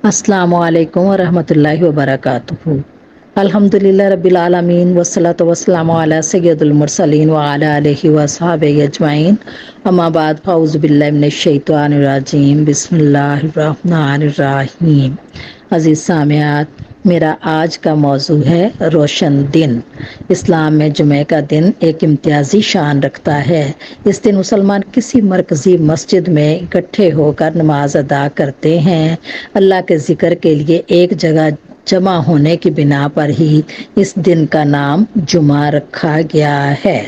السلام علیکم ورحمۃ اللہ وبرکاتہ۔ الحمد للہ رب العالمین والصلاة والسلام علی سید المرسلین وعلی آلہ وصحبہ اجمعین، اما بعد فاعوذ باللہ من الشیطان الرجیم، بسم اللہ الرحمن الرحیم۔ عزیز سامعات، میرا آج کا موضوع ہے روشن دن۔ اسلام میں جمعہ کا دن ایک امتیازی شان رکھتا ہے۔ اس دن مسلمان کسی مرکزی مسجد میں اکٹھے ہو کر نماز ادا کرتے ہیں۔ اللہ کے ذکر کے لیے ایک جگہ جمع ہونے کی بنا پر ہی اس دن کا نام جمعہ رکھا گیا ہے۔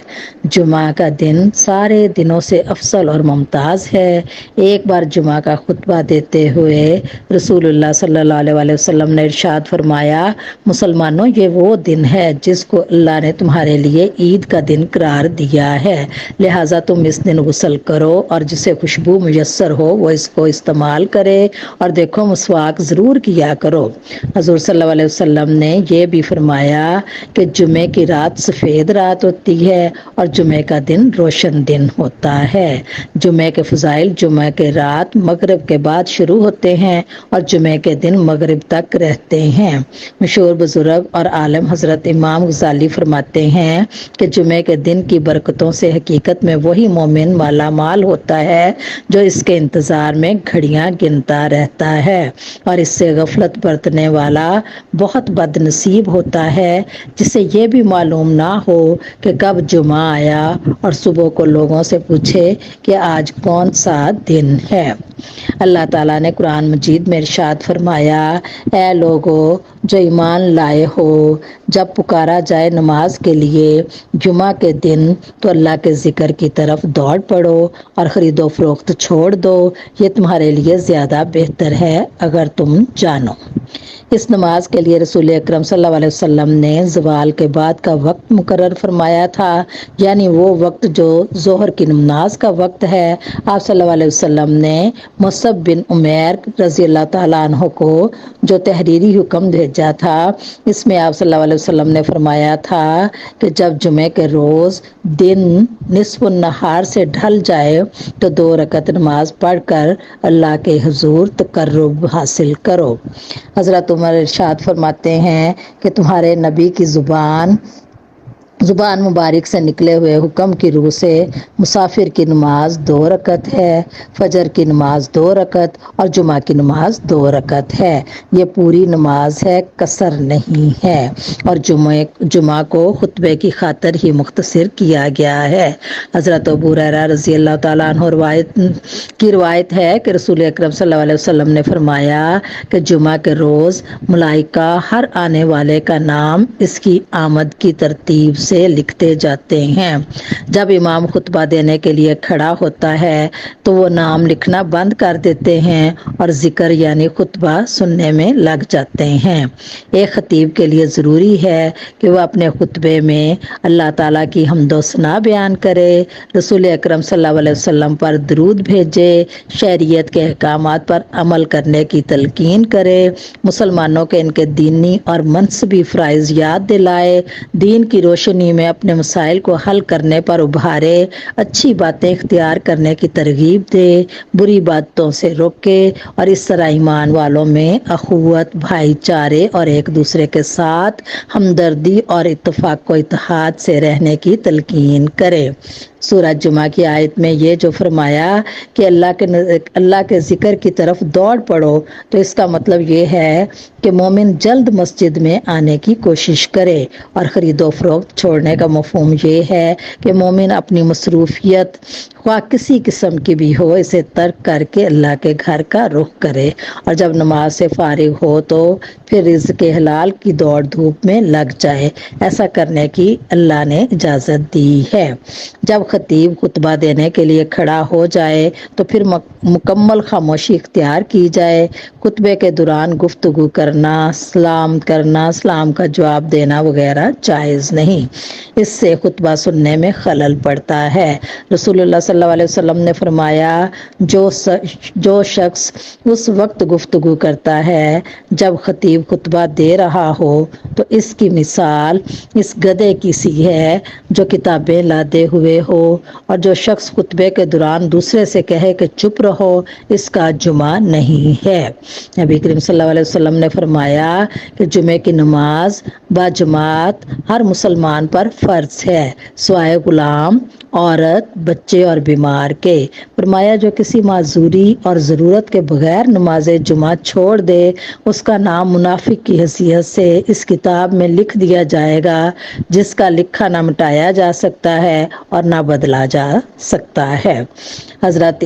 جمعہ کا دن سارے دنوں سے افضل اور ممتاز ہے۔ ایک بار جمعہ کا خطبہ دیتے ہوئے رسول اللہ صلی اللہ علیہ وسلم نے ارشاد فرمایا، مسلمانوں، یہ وہ دن ہے جس کو اللہ نے تمہارے لیے عید کا دن قرار دیا ہے، لہٰذا تم اس دن غسل کرو اور جسے خوشبو میسر ہو وہ اس کو استعمال کرے، اور دیکھو مسواک ضرور کیا کرو۔ حضور صلی اللہ علیہ وسلم نے یہ بھی فرمایا کہ جمعے کی رات سفید رات ہوتی ہے اور جمعے کا دن روشن دن ہوتا ہے۔ جمعے کے فضائل جمعہ کے رات مغرب کے بعد شروع ہوتے ہیں اور جمعے کے دن مغرب تک رہتے ہیں۔ مشہور بزرگ اور عالم حضرت امام غزالی فرماتے ہیں کہ جمعے کے دن کی برکتوں سے حقیقت میں وہی مومن مالا مال ہوتا ہے جو اس کے انتظار میں گھڑیاں گنتا رہتا ہے، اور اس سے غفلت برتنے والا بہت بد نصیب ہوتا ہے جسے یہ بھی معلوم نہ ہو کہ کب جمعہ آیا اور صبح کو لوگوں سے پوچھے کہ آج کون سا دن ہے۔ اللہ تعالیٰ نے قرآن مجید میں ارشاد فرمایا، اے لوگو جو ایمان لائے ہو، جب پکارا جائے نماز کے لیے جمعہ کے دن تو اللہ کے ذکر کی طرف دوڑ پڑو اور خرید و فروخت چھوڑ دو، یہ تمہارے لیے زیادہ بہتر ہے اگر تم جانو۔ اس نماز کے لیے رسول اکرم صلی اللہ علیہ وسلم نے زوال کے بعد کا وقت مقرر فرمایا تھا، یعنی وہ وقت جو ظہر کی نماز کا وقت ہے۔ آپ صلی اللہ علیہ وسلم نے مصعب بن عمیر رضی اللہ تعالیٰ عنہ کو جو تحریری حکم بھیجا تھا، اس میں آپ صلی اللہ علیہ وسلم نے فرمایا تھا کہ جب جمعے کے روز دن نصف النہار سے ڈھل جائے تو 2 رکعت نماز پڑھ کر اللہ کے حضور تقرب حاصل کرو۔ حضرت عمر ارشاد فرماتے ہیں کہ تمہارے نبی کی زبان مبارک سے نکلے ہوئے حکم کی روح سے مسافر کی نماز 2 رکعت ہے، فجر کی نماز 2 رکعت اور جمعہ کی نماز 2 رکعت ہے۔ یہ پوری نماز ہے، قصر نہیں ہے، اور جمعہ کو خطبے کی خاطر ہی مختصر کیا گیا ہے۔ حضرت ابو ہریرہ رضی اللہ تعالیٰ عنہ روایت ہے کہ رسول اکرم صلی اللہ علیہ وسلم نے فرمایا کہ جمعہ کے روز ملائکہ ہر آنے والے کا نام اس کی آمد کی ترتیب سے لکھتے جاتے ہیں۔ جب امام خطبہ دینے کے لیے کھڑا ہوتا ہے تو وہ نام لکھنا بند کر دیتے ہیں اور ذکر یعنی خطبہ سننے میں لگ جاتے ہیں۔ ایک خطیب کے لیے ضروری ہے کہ وہ اپنے خطبے میں اللہ تعالیٰ کی حمد و ثنا بیان کرے، رسول اکرم صلی اللہ علیہ وسلم پر درود بھیجے، شریعت کے احکامات پر عمل کرنے کی تلقین کرے، مسلمانوں کے ان کے دینی اور منصبی فرائض یاد دلائے، دین کی روشنی میں اپنے مسائل کو حل کرنے پر ابھارے، اچھی باتیں اختیار کرنے کی ترغیب دے، بری باتوں سے روکے، اور اس طرح ایمان والوں میں اخوت، بھائی چارے اور ایک دوسرے کے ساتھ ہمدردی اور اتفاق و اتحاد سے رہنے کی تلقین کرے۔ سورہ جمعہ کی آیت میں یہ جو فرمایا کہ اللہ کے ذکر کی طرف دوڑ پڑو، تو اس کا مطلب یہ ہے کہ مومن جلد مسجد میں آنے کی کوشش کرے، اور خرید و فروخت چھوڑنے کا مفہوم یہ ہے کہ مومن اپنی مصروفیت خواہ کسی قسم کی بھی ہو اسے ترک کر کے اللہ کے گھر کا رخ کرے، اور جب نماز سے فارغ ہو تو پھر رزق حلال کی دوڑ دھوپ میں لگ جائے۔ ایسا کرنے کی اللہ نے اجازت دی ہے۔ جب خطیب خطبہ دینے کے لیے کھڑا ہو جائے تو پھر مکمل خاموشی اختیار کی جائے۔ خطبے کے دوران گفتگو کرنا، سلام کا جواب دینا وغیرہ جائز نہیں۔ اس سے خطبہ سننے میں خلل پڑتا ہے۔ رسول اللہ صلی اللہ علیہ وسلم نے فرمایا جو شخص اس وقت گفتگو کرتا ہے جب خطیب خطبہ دے رہا ہو تو اس کی مثال اس گدھے کی سی ہے جو کتابیں لادے ہوئے ہو، اور جو شخص خطبے کے دوران دوسرے سے کہے کہ چپ رہو اس کا جمعہ نہیں ہے۔ نبی کریم صلی اللہ علیہ وسلم نے فرمایا کہ جمعے کی نماز باجماعت ہر مسلمان پر فرض ہے سوائے غلام، عورت، بچے اور بیمار کے۔ فرمایا جو کسی معذوری اور ضرورت کے بغیر نماز جمعہ چھوڑ دے اس کا نام منافق کی حیثیت سے اس کتاب میں لکھ دیا جائے گا جس کا لکھا نہ مٹایا جا سکتا ہے اور نہ بدلا جا سکتا ہے۔ حضرت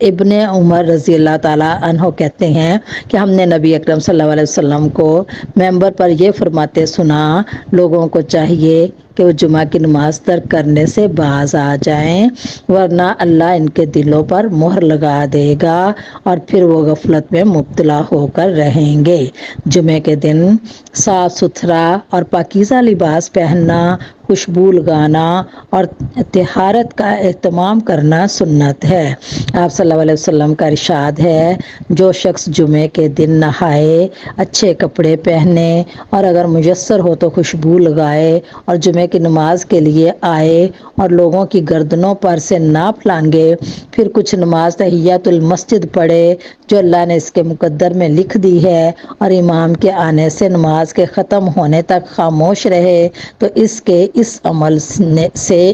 ابن عمر رضی اللہ تعالیٰ عنہ کہتے ہیں کہ ہم نے نبی اکرم صلی اللہ علیہ وسلم کو منبر پر یہ فرماتے سنا، لوگوں کو چاہیے کہ وہ جمعہ کی نماز ترک کرنے سے باز آ جائیں ورنہ اللہ ان کے دلوں پر مہر لگا دے گا اور پھر وہ غفلت میں مبتلا ہو کر رہیں گے۔ جمعے کے دن صاف ستھرا اور پاکیزہ لباس پہننا، خوشبو لگانا اور طہارت کا اہتمام کرنا سنت ہے۔ آپ صلی اللہ علیہ وسلم کا ارشاد ہے جو شخص جمعے کے دن نہائے، اچھے کپڑے پہنے اور اگر میسر ہو تو خوشبو لگائے اور جمعے کی نماز کے لیے آئے اور لوگوں کی گردنوں پر سے ناپ لانگے، پھر کچھ نماز تحیۃ المسجد پڑھے جو اللہ نے اس کے مقدر میں لکھ دی ہے اور امام کے آنے سے نماز کے ختم ہونے تک خاموش رہے تو اس کے اس عمل سے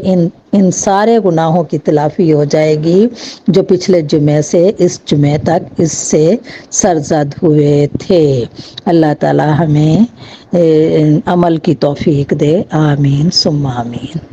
ان سارے گناہوں کی تلافی ہو جائے گی جو پچھلے جمعے سے اس جمعے تک اس سے سرزد ہوئے تھے۔ اللہ تعالی ہمیں عمل کی توفیق دے، آمین ثم آمین۔